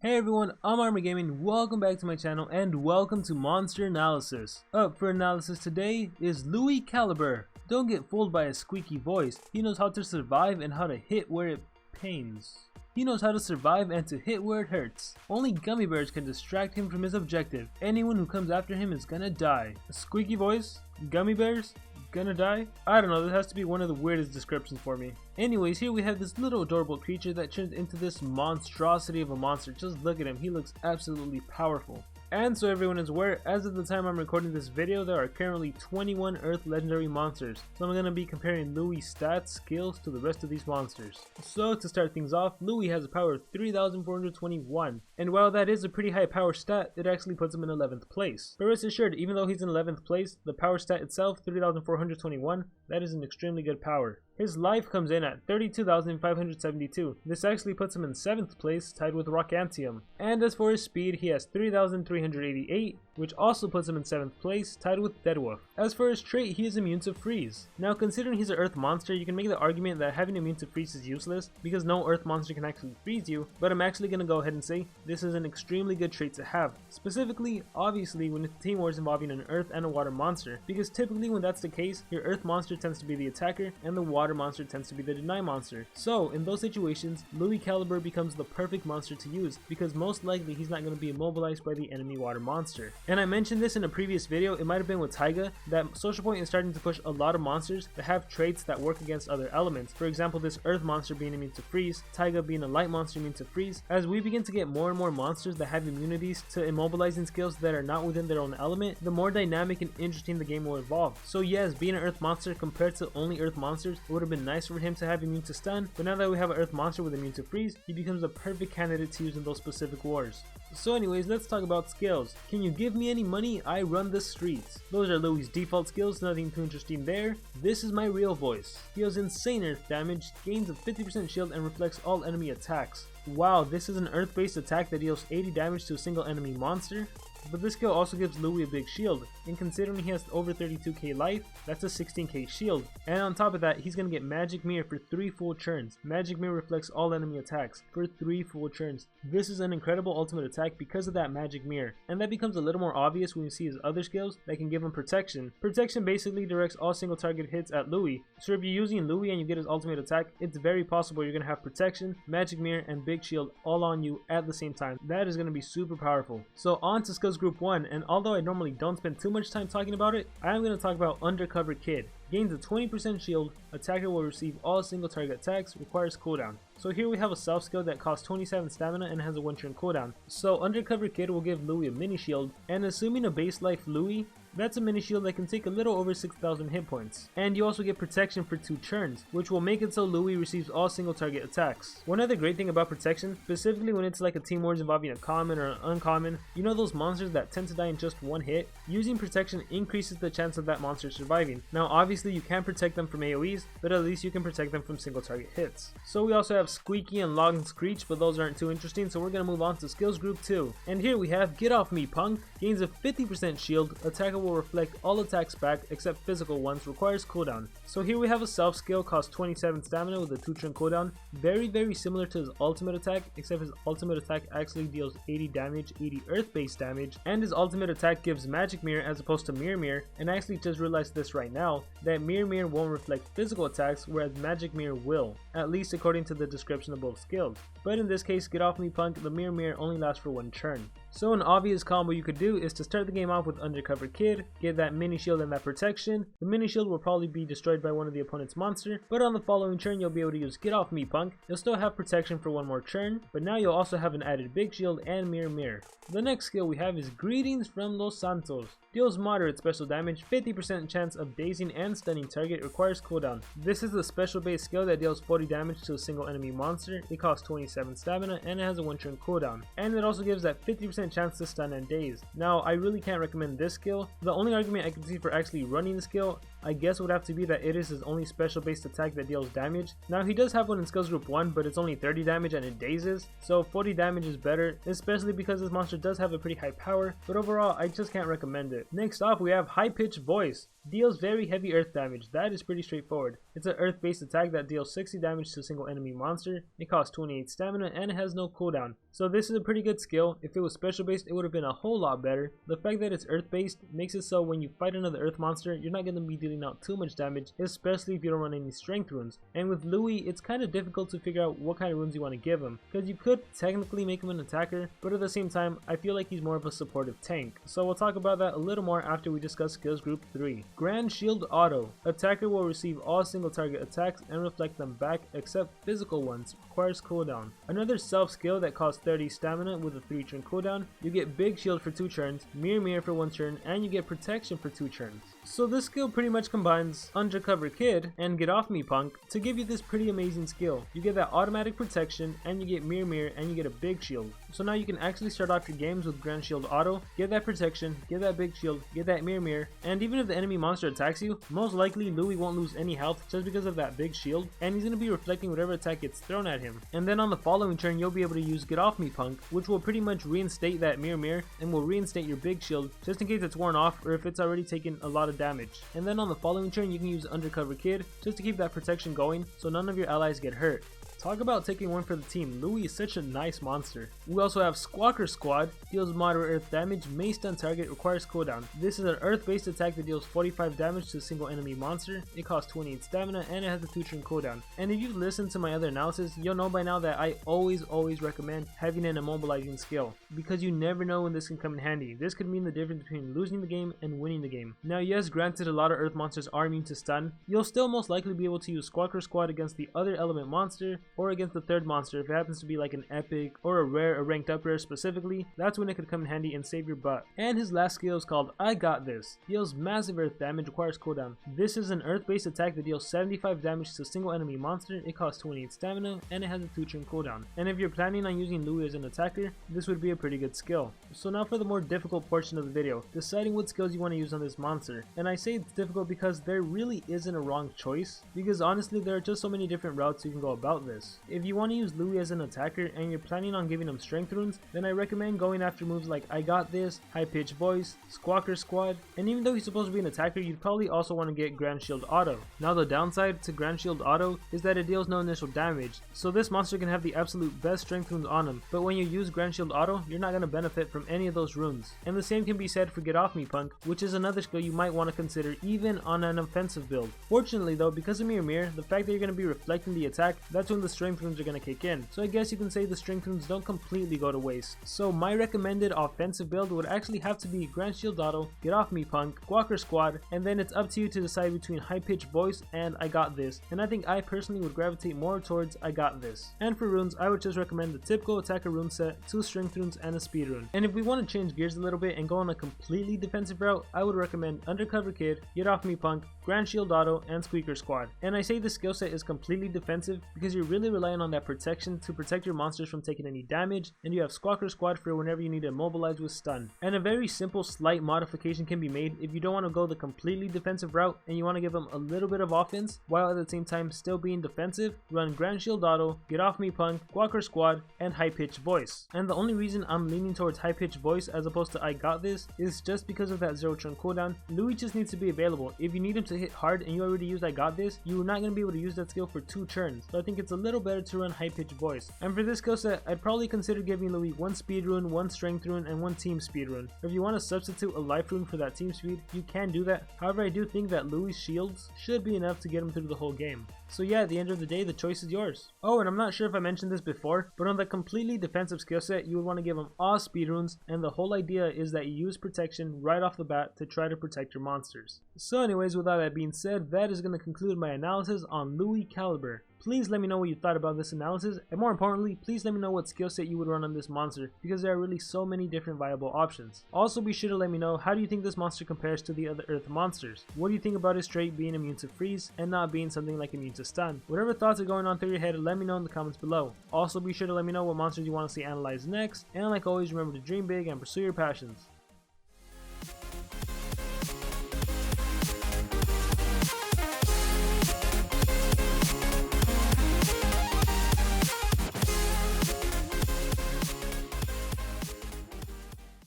Hey everyone, I'm Armor Gaming, welcome back to my channel and welcome to Monster Analysis. Up for analysis today is Lui Calibre. Don't get fooled by a squeaky voice, he knows how to survive and how to hit where it pains. He knows how to survive and to hit where it hurts. Only gummy bears can distract him from his objective. Anyone who comes after him is gonna die. A squeaky voice? Gummy bears? Gonna die? I don't know, that has to be one of the weirdest descriptions for me. Anyways, here we have this little adorable creature that turns into this monstrosity of a monster. Just look at him, he looks absolutely powerful. And so everyone is aware, as of the time I'm recording this video, there are currently 21 Earth Legendary monsters. So I'm going to be comparing Lui's stats, skills to the rest of these monsters. So to start things off, Lui has a power of 3,421. And while that is a pretty high power stat, it actually puts him in 11th place. But rest assured, even though he's in 11th place, the power stat itself, 3,421, that is an extremely good power. His life comes in at 32,572. This actually puts him in 7th place, tied with Rockantium. And as for his speed, he has 3,388, which also puts him in 7th place, tied with Deadwolf. As for his trait, he is immune to freeze. Now considering he's an earth monster, you can make the argument that having immune to freeze is useless, because no earth monster can actually freeze you, but I'm actually going to go ahead and say this is an extremely good trait to have. Specifically, obviously, when it's team wars involving an earth and a water monster, because typically when that's the case, your earth monster tends to be the attacker, and the water monster tends to be the deny monster. So in those situations, Lui Calibre becomes the perfect monster to use, because most likely he's not going to be immobilized by the enemy water monster. And I mentioned this in a previous video, it might have been with Taiga, that Social Point is starting to push a lot of monsters that have traits that work against other elements. For example, this earth monster being immune to freeze, Taiga being a light monster immune to freeze. As we begin to get more and more monsters that have immunities to immobilizing skills that are not within their own element, the more dynamic and interesting the game will evolve. So yes, being an earth monster compared to only earth monsters, it would have been nice for him to have immune to stun, but now that we have an earth monster with immune to freeze, he becomes a perfect candidate to use in those specific wars. So anyways, let's talk about skills. Can you give me any money? I run the streets. Those are Lui's default skills, nothing too interesting there. This is my real voice. He has insane earth damage, gains a 50% shield and reflects all enemy attacks. Wow, this is an earth based attack that deals 80 damage to a single enemy monster. But this skill also gives Lui a big shield, and considering he has over 32k life, that's a 16k shield. And on top of that, he's gonna get Magic Mirror for 3 full turns. Magic Mirror reflects all enemy attacks for 3 full turns. This is an incredible ultimate attack because of that Magic Mirror, and that becomes a little more obvious when you see his other skills that can give him Protection. Protection basically directs all single target hits at Lui, so if you're using Lui and you get his ultimate attack, it's very possible you're gonna have Protection, Magic Mirror, and Big Shield all on you at the same time. That is gonna be super powerful. So on to skills group 1, and although I normally don't spend too much time talking about it, I am going to talk about Undercover Kid. Gains a 20% shield, attacker will receive all single target attacks, requires cooldown. So here we have a self skill that costs 27 stamina and has a 1 turn cooldown. So Undercover Kid will give Lui a mini shield, and assuming a base life Lui, that's a mini shield that can take a little over 6,000 hit points. And you also get protection for 2 turns, which will make it so Lui receives all single target attacks. One other great thing about protection, specifically when it's like a team wars involving a common or an uncommon, you know those monsters that tend to die in just 1 hit? Using protection increases the chance of that monster surviving. Now obviously you can't protect them from AoEs, but at least you can protect them from single target hits. So we also have Squeaky and Log and Screech, but those aren't too interesting, so we're going to move on to skills group 2. And here we have Get Off Me Punk, gains a 50% shield, attacker will reflect all attacks back except physical ones, requires cooldown. So here we have a self skill, costs 27 stamina with a 2 turn cooldown, very similar to his ultimate attack, except his ultimate attack actually deals 80 damage, 80 earth based damage, and his ultimate attack gives Magic Mirror as opposed to Mirror Mirror. And I actually just realized this right now, that Mirror Mirror won't reflect physical attacks, whereas Magic Mirror will, at least according to the description of both skills. But in this case, Get Off Me Punk, the Mirror Mirror only lasts for 1 turn. So an obvious combo you could do is to start the game off with Undercover Kid, get that mini shield and that protection. The mini shield will probably be destroyed by one of the opponent's monster, but on the following turn you'll be able to use Get Off Me Punk. You'll still have protection for 1 more turn, but now you'll also have an added big shield and Mirror Mirror. The next skill we have is Greetings from Los Santos. Deals moderate special damage, 50% chance of dazing and stunning target, requires cooldown. This is a special base skill that deals 40 damage to a single enemy monster. It costs 27 stamina and it has a 1 turn cooldown. And it also gives that 50% chance to stun and daze. Now I really can't recommend this skill. The only argument I can see for actually running the skill, I guess, would have to be that it is his only special based attack that deals damage. Now he does have one in skills group 1, but it's only 30 damage and it dazes, so 40 damage is better, especially because this monster does have a pretty high power, but overall I just can't recommend it. Next off we have High Pitched Voice. Deals very heavy earth damage. That is pretty straightforward. It's an earth based attack that deals 60 damage to a single enemy monster. It costs 28 stamina and it has no cooldown. So this is a pretty good skill. If it was special based, it would have been a whole lot better. The fact that it's earth based makes it so when you fight another earth monster, you're not going to be dealing out too much damage, especially if you don't run any strength runes. And with Lui, it's kind of difficult to figure out what kind of runes you want to give him, because you could technically make him an attacker, but at the same time, I feel like he's more of a supportive tank. So we'll talk about that a little more after we discuss skills group 3. Grand Shield Auto. Attacker will receive all single target attacks and reflect them back except physical ones. Requires cooldown. Another self skill that costs 30 stamina with a 3 turn cooldown. You get Big Shield for 2 turns, Mirror for 1 turn, and you get Protection for 2 turns. So this skill pretty much combines Undercover Kid and Get Off Me Punk to give you this pretty amazing skill. You get that automatic protection and you get Mirror and you get a Big Shield. So now you can actually start off your games with Grand Shield Auto, get that protection, get that Big Shield, get that Mirror, and even if the enemy monster attacks you, most likely Lui won't lose any health just because of that Big Shield, and he's going to be reflecting whatever attack gets thrown at him. And then on the following turn you'll be able to use Get Off Me Punk, which will pretty much reinstate that Mirror and will reinstate your Big Shield just in case it's worn off or if it's already taken a lot of damage. And then on the following turn you can use Undercover Kid just to keep that protection going so none of your allies get hurt. Talk about taking one for the team. Lui is such a nice monster. We also have Squawker Squad. Deals moderate earth damage, may stun target, requires cooldown. This is an earth based attack that deals 45 damage to a single enemy monster. It costs 28 stamina and it has a 2 turn cooldown. And if you've listened to my other analysis, you'll know by now that I always recommend having an immobilizing skill, because you never know when this can come in handy. This could mean the difference between losing the game and winning the game. Now yes, granted a lot of earth monsters are immune to stun, you'll still most likely be able to use Squawker Squad against the other element monster or against the third monster if it happens to be like an epic or a rare, a ranked up rare specifically. That's when it could come in handy and save your butt. And his last skill is called I Got This. Deals massive earth damage, requires cooldown. This is an earth based attack that deals 75 damage to a single enemy monster. It costs 28 stamina and it has a 2 turn cooldown. And if you're planning on using Lui as an attacker, this would be a pretty good skill. So now for the more difficult portion of the video, deciding what skills you want to use on this monster. And I say it's difficult because there really isn't a wrong choice, because honestly there are just so many different routes you can go about this. If you want to use Lui as an attacker and you're planning on giving him strength runes, then I recommend going after moves like I Got This, High Pitched Voice, Squawker Squad, and even though he's supposed to be an attacker, you'd probably also want to get Grand Shield Auto. Now the downside to Grand Shield Auto is that it deals no initial damage, so this monster can have the absolute best strength runes on him, but when you use Grand Shield Auto, you're not going to benefit from any of those runes. And the same can be said for Get Off Me Punk, which is another skill you might want to consider even on an offensive build. Fortunately though, because of Mirror, the fact that you're going to be reflecting the attack, that's when the strength runes are going to kick in. So I guess you can say the strength runes don't completely go to waste. So my recommended offensive build would actually have to be Grand Shield Auto, Get Off Me Punk, Squawker Squad, and then it's up to you to decide between High Pitched Voice and I Got This. And I think I personally would gravitate more towards I Got This. And for runes, I would just recommend the typical attacker rune set, 2 strength runes and a speed rune. And if we want to change gears a little bit and go on a completely defensive route, I would recommend Undercover Kid, Get Off Me Punk, Grand Shield Auto, and Squeaker Squad. And I say this skill set is completely defensive because you're really relying on that protection to protect your monsters from taking any damage, and you have Squawker Squad for whenever you need to immobilize with stun. And a very simple slight modification can be made if you don't want to go the completely defensive route and you want to give them a little bit of offense while at the same time still being defensive. Run Grand Shield Auto, Get Off Me Punk, Squawker Squad, and High Pitched Voice. And the only reason I'm leaning towards High Pitched Voice as opposed to I Got This is just because of that 0 turn cooldown. Lui just needs to be available. If you need him to hit hard and you already used I Got This, you're not going to be able to use that skill for 2 turns. So I think it's a little better to run High Pitched Voice. And for this skill set, I'd probably consider giving Lui 1 speed rune, 1 strength rune, and 1 team speed rune. If you want to substitute a life rune for that team speed, you can do that. However, I do think that Lui's shields should be enough to get him through the whole game. So yeah, at the end of the day, the choice is yours. Oh, and I'm not sure if I mentioned this before, but on the completely defensive skill set, you would want to give him all speed runes, and the whole idea is that you use protection right off the bat to try to protect your monsters. So anyways, with all that being said, that is going to conclude my analysis on Lui Calibre. Please let me know what you thought about this analysis, and more importantly, please let me know what skill set you would run on this monster, because there are really so many different viable options. Also be sure to let me know, how do you think this monster compares to the other earth monsters? What do you think about his trait being immune to freeze and not being something like immune to stun? Whatever thoughts are going on through your head, let me know in the comments below. Also be sure to let me know what monsters you want to see analyzed next, and like always, remember to dream big and pursue your passions.